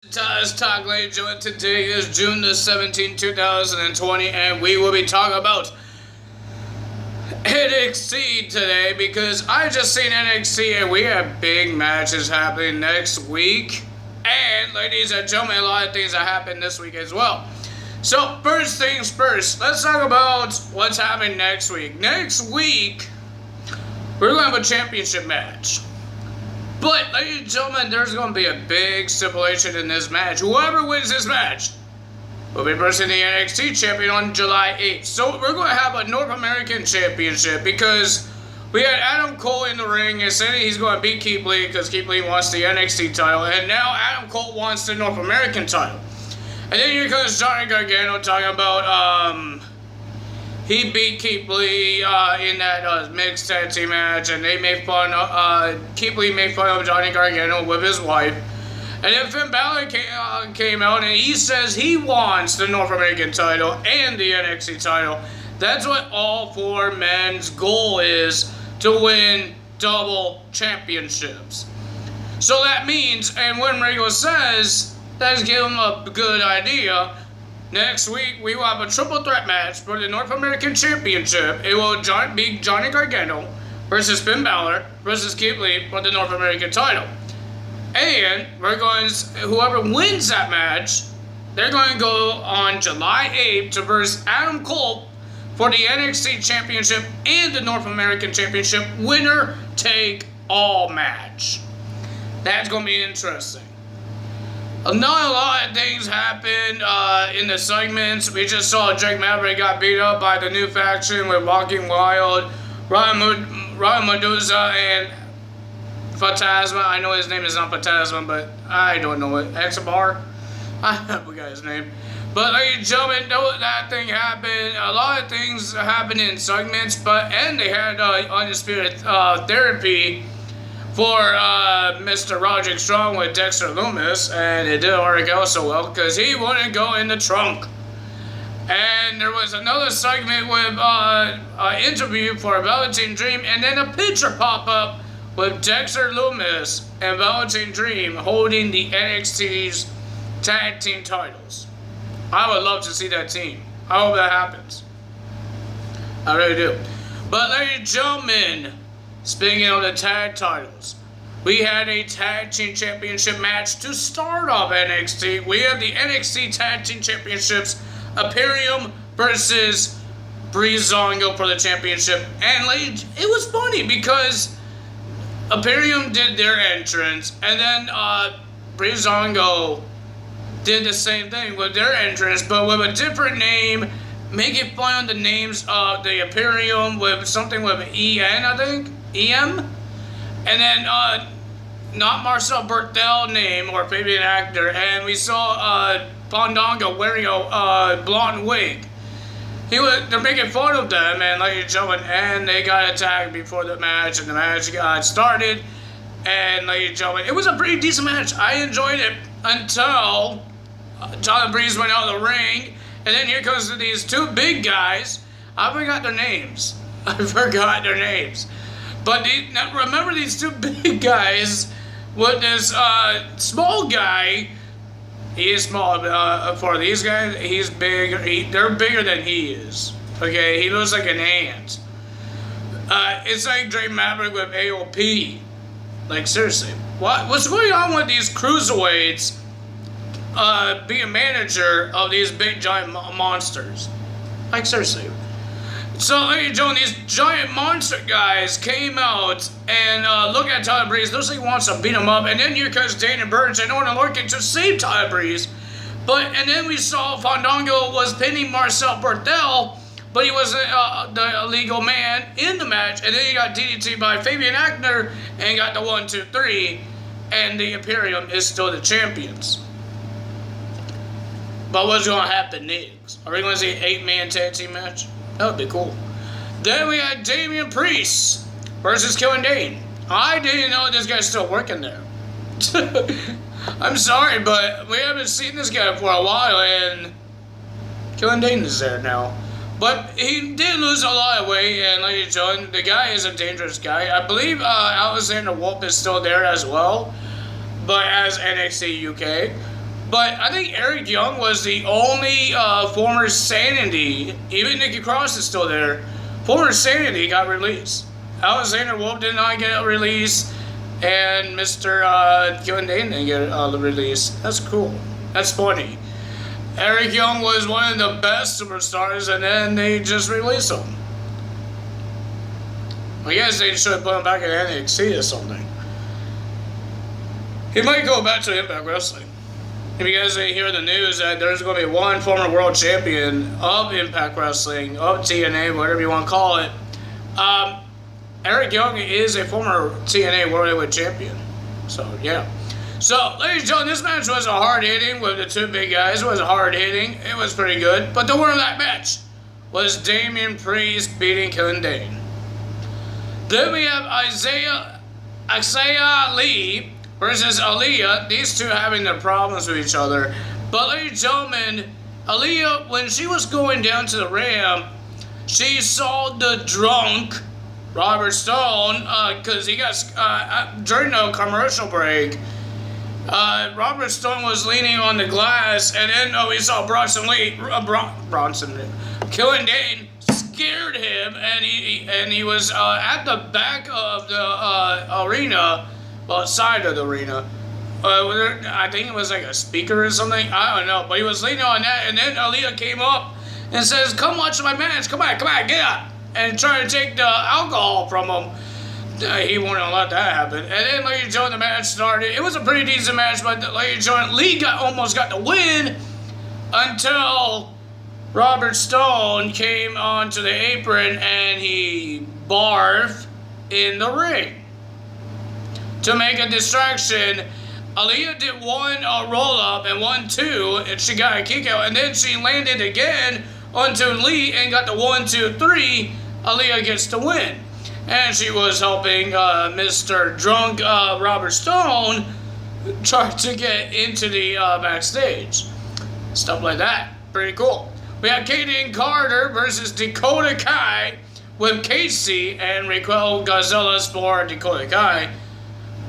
Let's talk, ladies and gentlemen. Today is June the 17th, 2020, and we will be talking about NXT today because I just seen NXT and we have big matches happening next week. And, ladies and gentlemen, a lot of things that happened this week as well. So, first things first, let's talk about what's happening next week. Next week, we're going to have a championship match. But, ladies and gentlemen, there's going to be a big stipulation in this match. Whoever wins this match will be versing the NXT champion on July 8th. So, we're going to have a North American championship because we had Adam Cole in the ring and said he's going to beat Keith Lee because Keith Lee wants the NXT title. And now Adam Cole wants the North American title. And then here comes Johnny Gargano talking about, he beat Keith Lee in that mixed tag team match, and they made fun of, Keith Lee made fun of Johnny Gargano with his wife. And then Finn Balor came out, and he says he wants the North American title and the NXT title. That's what all four men's goal is, to win double championships. So that means, and when Regal says, let's give him a good idea, next week, we will have a triple threat match for the North American Championship. It will be Johnny Gargano versus Finn Balor versus Keith Lee for the North American title. And whoever wins that match, they're going to go on July 8th to verse Adam Cole for the NXT Championship and the North American Championship winner take all match. That's going to be interesting. Not a lot of things happened in the segments. We just saw Drake Maverick got beat up by the new faction with Walking Wild, Ryan Medusa, and Phantasma. I know his name is not Phantasma, but I don't know it. Exabar? I forgot his name. But ladies and gentlemen, that thing happened. A lot of things happened in segments, and they had Undisputed Therapy for Mr. Roderick Strong with Dexter Lumis, and it didn't work out so well because he wouldn't go in the trunk. And there was another segment with an interview for Velveteen Dream, and then a picture pop up with Dexter Lumis and Velveteen Dream holding the NXT's tag team titles. I would love to see that team. I hope that happens. I really do. But ladies and gentlemen, speaking of the tag titles, we had a tag team championship match to start off NXT. We have the NXT tag team championships, Imperium versus Breezango for the championship. And it was funny because Imperium did their entrance, and then Breezango did the same thing with their entrance, but with a different name, making fun of the names of the Imperium with something with EN, I think. EM, and then not Marcel Berthel name or Fabian actor, and we saw Fandango wearing a blonde wig. They're making fun of them, and ladies and gentlemen, and they got attacked before the match, and the match got started. And ladies and gentlemen, it was a pretty decent match. I enjoyed it until Tyler Breeze went out of the ring, and then here comes these two big guys. I forgot their names. But remember these two big guys with this small guy. He is small for these guys. He's big. They're bigger than he is. Okay, he looks like an ant. It's like Drake Maverick with AOP. Like, seriously. What's going on with these cruiserweights being manager of these big giant monsters? Like, seriously. So, ladies and gentlemen, these giant monster guys came out and look at Tyler Breeze. Looks like he wants to beat him up. And then here comes Dana Burns and Orton Lorcan to save Tyler Breeze. And then we saw Fandango was pinning Marcel Berthel, but he was the illegal man in the match. And then he got DDT by Fabian Aichner and got the 1, 2, 3. And the Imperium is still the champions. But what's going to happen next? Are we going to see an 8-man tag team match? That would be cool. Then we had Damian Priest versus Killian Dane. I didn't know this guy's still working there. I'm sorry, but we haven't seen this guy for a while, and Killian Dane is there now. But he did lose a lot of weight, and ladies and gentlemen, the guy is a dangerous guy. I believe Alexander Wolf is still there as well, but as NXT UK. But I think Eric Young was the only former Sanity, even Nikki Cross is still there, former Sanity got released. Alexander Wolf did not get a release, and Mr. Kevin Dane didn't get a release. That's cool. That's funny. Eric Young was one of the best superstars, and then they just released him. I guess they should have put him back in NXT or something. He might go back to Impact Wrestling. If you guys didn't hear the news that there's going to be one former world champion of Impact Wrestling, of TNA, whatever you want to call it, Eric Young is a former TNA World Heavyweight Champion. So, yeah. So, ladies and gentlemen, this match was a hard-hitting with the two big guys. It was hard-hitting. It was pretty good. But the winner of that match was Damian Priest beating Kevin Dane. Then we have Isaiah Lee versus Aaliyah, these two having their problems with each other. But ladies and gentlemen, Aaliyah, when she was going down to the ramp, she saw the drunk Robert Stone, because he got, during the commercial break, Robert Stone was leaning on the glass, and then we saw Kevin Dane scared him, and he was at the back of the arena, well, side of the arena. I think it was like a speaker or something. I don't know. But he was leaning on that. And then Aaliyah came up and says, "Come watch my match. Come on, get up." And try to take the alcohol from him. He wouldn't let that happen. And then ladies and gentlemen, the match started. It was a pretty decent match, but ladies and gentlemen, Lee almost got the win until Robert Stone came onto the apron and he barfed in the ring. To make a distraction, Aaliyah did one roll-up and 1-2, and she got a kick out, and then she landed again onto Lee and got the 1-2-3. Aaliyah gets the win. And she was helping Mr. Drunk Robert Stone try to get into the backstage. Stuff like that. Pretty cool. We have Kaden Carter versus Dakota Kai with Casey and Raquel Gonzalez for Dakota Kai.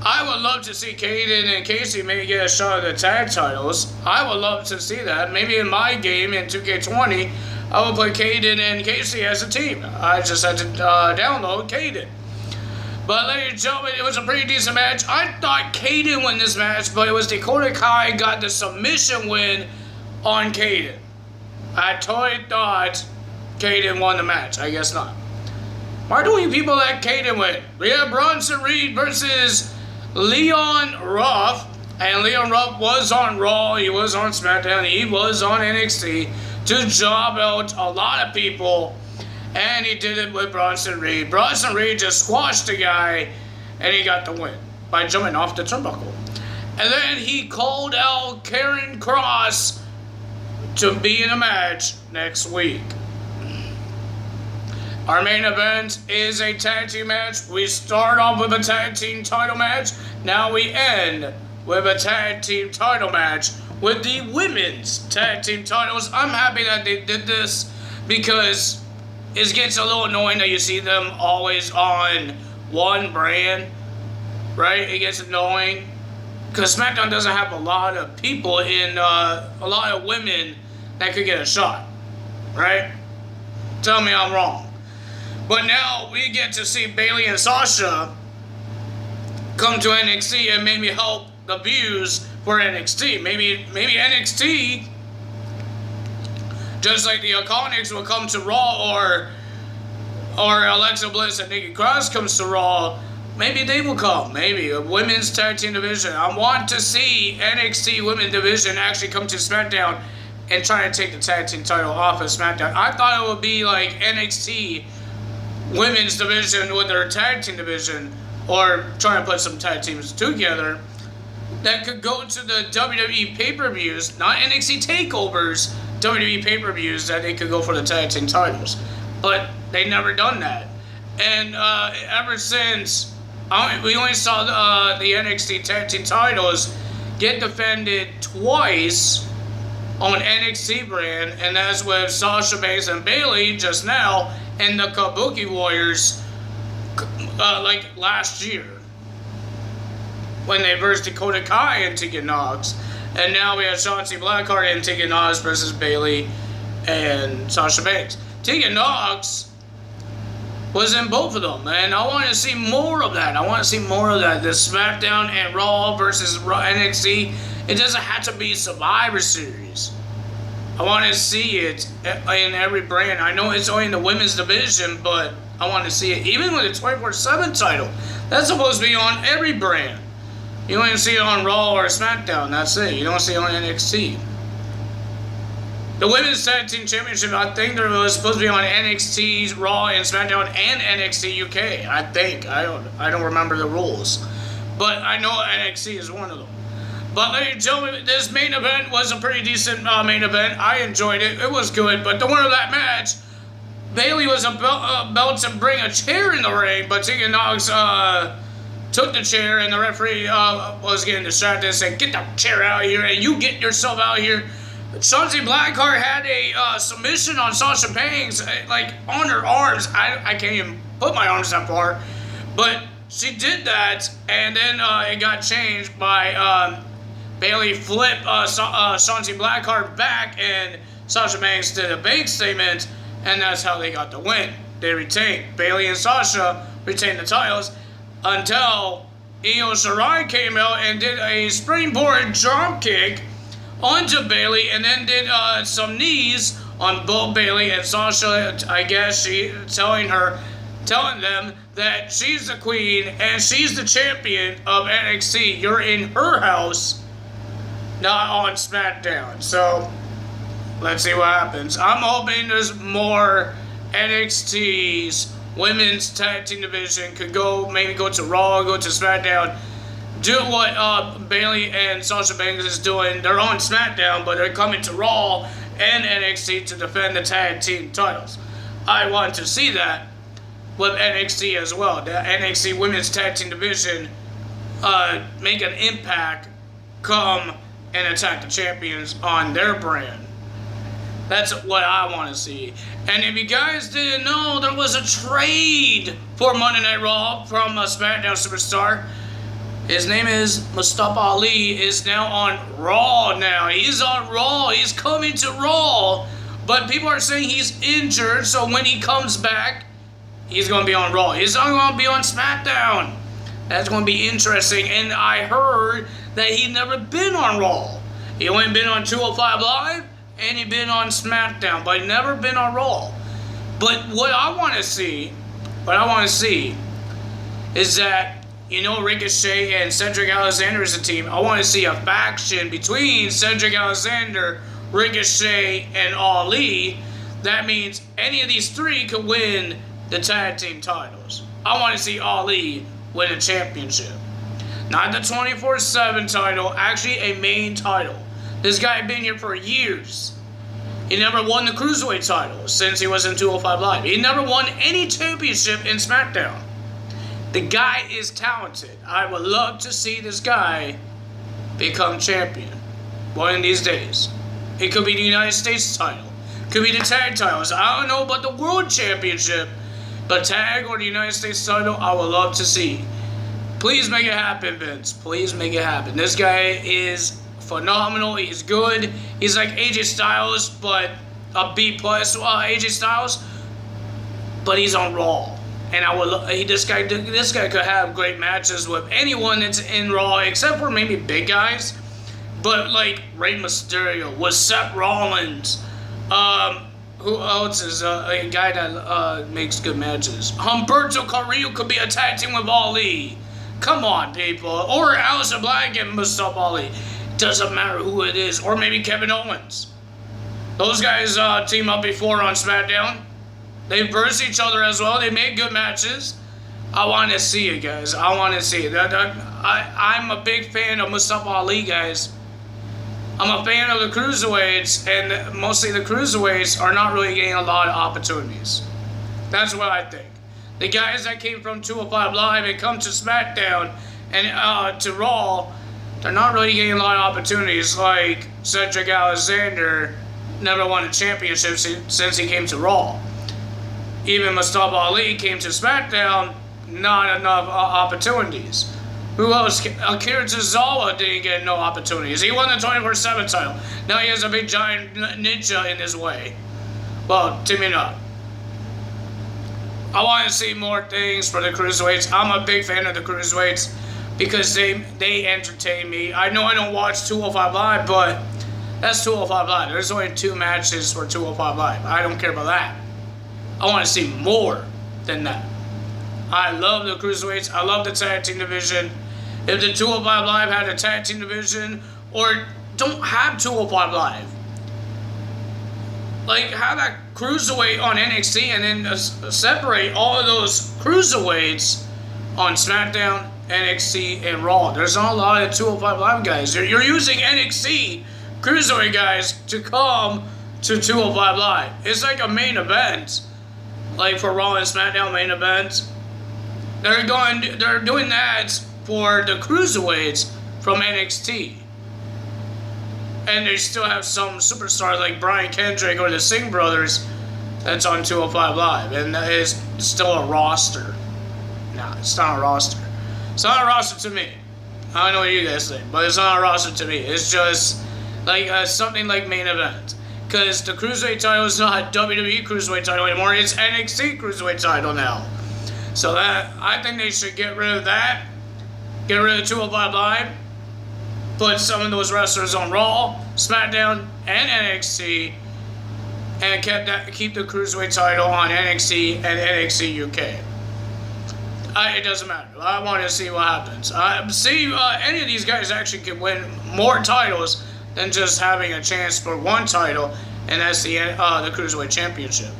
I would love to see Kaden and Casey maybe get a shot at the tag titles. I would love to see that. Maybe in my game in 2K20, I would play Kaden and Casey as a team. I just had to download Kaden. But ladies and gentlemen, it was a pretty decent match. I thought Kaden won this match, but it was Dakota Kai got the submission win on Kaden. I totally thought Kaden won the match. I guess not. Why do you people let Kaden win? We have Bronson Reed versus Leon Ruff, and Leon Ruff was on Raw, he was on SmackDown, he was on NXT to job out a lot of people, and he did it with Bronson Reed. Bronson Reed just squashed the guy, and he got the win by jumping off the turnbuckle. And then he called out Karen Cross to be in a match next week. Our main event is a tag team match. We start off with a tag team title match. Now we end with a tag team title match with the women's tag team titles. I'm happy that they did this because it gets a little annoying that you see them always on one brand, right? It gets annoying because SmackDown doesn't have a lot of people in, a lot of women that could get a shot, right? Tell me I'm wrong. But now we get to see Bayley and Sasha come to NXT and maybe help the views for NXT. Maybe NXT, just like the Iconics, will come to Raw, or Alexa Bliss and Nikki Cross comes to Raw. Maybe they will come. Maybe a women's tag team division. I want to see NXT women's division actually come to SmackDown and try to take the tag team title off of SmackDown. I thought it would be like NXT women's division with their tag team division, or trying to put some tag teams together that could go to the WWE pay-per-views, not NXT takeovers, WWE pay-per-views, that they could go for the tag team titles. But they never done that. And ever since, we only saw the NXT tag team titles get defended twice on NXT brand, and that's with Sasha Banks and Bayley just now, and the Kabuki Warriors, like last year, when they versed Dakota Kai and Tegan Nox. And now we have Shotzi Blackheart and Tegan Nox versus Bayley and Sasha Banks. Tegan Nox was in both of them, and I want to see more of that. The SmackDown and Raw versus NXT. It doesn't have to be Survivor Series. I want to see it in every brand. I know it's only in the women's division, but I want to see it. Even with the 24/7 title, that's supposed to be on every brand. You don't even see it on Raw or SmackDown. That's it. You don't see it on NXT. The Women's Tag Team Championship, I think there was supposed to be on NXT, Raw, and SmackDown, and NXT UK. I think. I don't remember the rules. But I know NXT is one of them. But ladies and gentlemen, this main event was a pretty decent main event. I enjoyed it. It was good. But the winner of that match, Bayley was about to bring a chair in the ring, but Tegan Nox took the chair, and the referee was getting distracted and said, "Get the chair out of here, and you get yourself out of here." Shotzi Blackheart had a submission on Sasha Banks, like on her arms. I can't even put my arms that far, but she did that, and then it got changed by Bayley flipped Shotzi Blackheart back, and Sasha Banks did a bank statement, and that's how they got the win. They retained. Bayley and Sasha retained the titles until Io Shirai came out and did a springboard drop kick onto Bayley, and then did some knees on both Bayley and Sasha. I guess she telling them that she's the queen and she's the champion of NXT. You're in her house, not on SmackDown. So let's see what happens. I'm hoping there's more NXT's women's tag team division could maybe go to Raw, go to SmackDown. Do what Bayley and Sasha Banks is doing. They're on SmackDown, but they're coming to Raw and NXT to defend the tag team titles. I want to see that with NXT as well. The NXT Women's Tag Team Division make an impact, come and attack the champions on their brand. That's what I want to see. And if you guys didn't know, there was a trade for Monday Night Raw from a SmackDown superstar. His name is Mustafa Ali, is now on Raw now. He's on Raw. He's coming to Raw. But people are saying he's injured, so when he comes back, he's going to be on Raw. He's not going to be on SmackDown. That's going to be interesting. And I heard that he's never been on Raw. He only been on 205 Live, and he been on SmackDown, but never been on Raw. But what I want to see is that, you know, Ricochet and Cedric Alexander is a team. I want to see a faction between Cedric Alexander, Ricochet, and Ali. That means any of these three could win the tag team titles. I want to see Ali win a championship. Not the 24/7 title, actually a main title. This guy had been here for years. He never won the Cruiserweight title since he was in 205 Live. He never won any championship in SmackDown. The guy is talented. I would love to see this guy become champion one of these days. It could be the United States title. Could be the tag titles. I don't know about the World Championship, but tag or the United States title, I would love to see. Please make it happen, Vince. Please make it happen. This guy is phenomenal. He's good. He's like AJ Styles, but a B+ AJ Styles, but he's on Raw. And this guy could have great matches with anyone that's in Raw, except for maybe big guys. But like Rey Mysterio, with Seth Rollins. Who else is a guy that makes good matches? Humberto Carrillo could be a tag team with Ali. Come on, people. Or Aleister Black and Mustafa Ali. Doesn't matter who it is. Or maybe Kevin Owens. Those guys team up before on SmackDown. They verse each other as well. They make good matches. I want to see it, guys. I want to see it. I'm a big fan of Mustafa Ali, guys. I'm a fan of the Cruiserweights, and mostly the Cruiserweights are not really getting a lot of opportunities. That's what I think. The guys that came from 205 Live and come to SmackDown and to Raw, they're not really getting a lot of opportunities. Like Cedric Alexander never won a championship since he came to Raw. Even Mustafa Ali came to SmackDown, not enough opportunities. Who else? Akira Tozawa didn't get no opportunities. He won the 24/7 title. Now he has a big giant ninja in his way. Well, teaming up. I want to see more things for the cruiserweights. I'm a big fan of the cruiserweights because they entertain me. I know I don't watch 205 Live, but that's 205 Live. There's only 2 matches for 205 Live. I don't care about that. I want to see more than that. I love the cruiserweights. I love the tag team division. If the 205 Live had a tag team division, or don't have 205 Live, like have that cruiserweight on NXT and then separate all of those cruiserweights on SmackDown, NXT, and Raw. There's not a lot of 205 Live guys. You're using NXT cruiserweight guys to come to 205 Live. It's like a main event, like for Raw and SmackDown main events. They're doing that for the cruiserweights from NXT. And they still have some superstars like Brian Kendrick or the Singh brothers that's on 205 Live. And that is still a roster. Nah, it's not a roster. It's not a roster to me. I don't know what you guys think, but it's not a roster to me. It's just like something like main event. Because the Cruiserweight title is not WWE Cruiserweight title anymore. It's NXT Cruiserweight title now. So that I think they should get rid of that. Get rid of 205 Live. Put some of those wrestlers on Raw, SmackDown, and NXT. And keep the Cruiserweight title on NXT and NXT UK. It doesn't matter. I want to see what happens. Any of these guys actually can win more titles than just having a chance for one title, and that's the Cruiserweight Championship.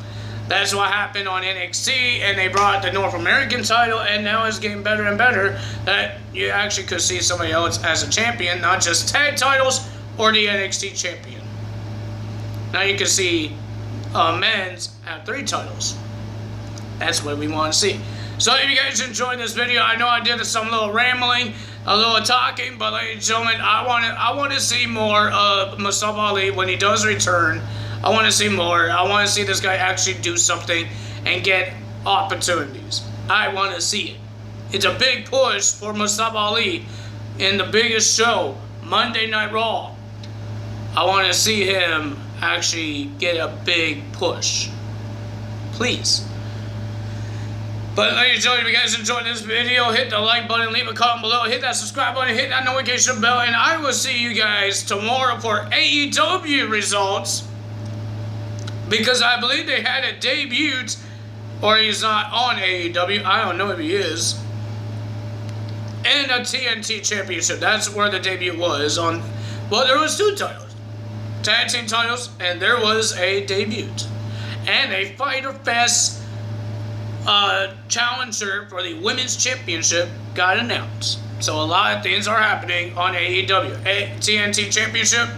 That's what happened on NXT, and they brought the North American title, and now it's getting better and better that you actually could see somebody else as a champion, not just tag titles or the NXT champion. Now you can see men's have 3 titles. That's what we want to see. So if you guys enjoyed this video, I know I did some little rambling, a little talking, but ladies and gentlemen, I want to see more of Mustafa Ali when he does return. I want to see more. I want to see this guy actually do something and get opportunities. I want to see it. It's a big push for Mustafa Ali in the biggest show, Monday Night Raw. I want to see him actually get a big push. Please. But ladies and gentlemen, if you guys enjoyed this video, hit the like button, leave a comment below, hit that subscribe button, hit that notification bell, and I will see you guys tomorrow for AEW results. Because I believe they had a debut, or he's not on AEW, I don't know if he is, and a TNT Championship. That's where the debut was on. Well, there was 2 titles, tag team titles, and there was a debut, and a Fyter Fest challenger for the Women's Championship got announced. So a lot of things are happening on AEW. TNT Championship,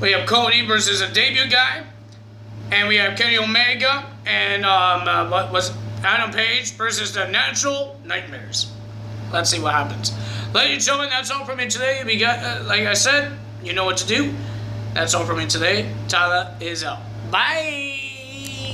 we have Cody versus a debut guy. And we have Kenny Omega and what was Adam Page versus the Natural Nightmares. Let's see what happens. Ladies and gentlemen, that's all from me today. We got, like I said, you know what to do. That's all from me today. Tyler is out. Bye.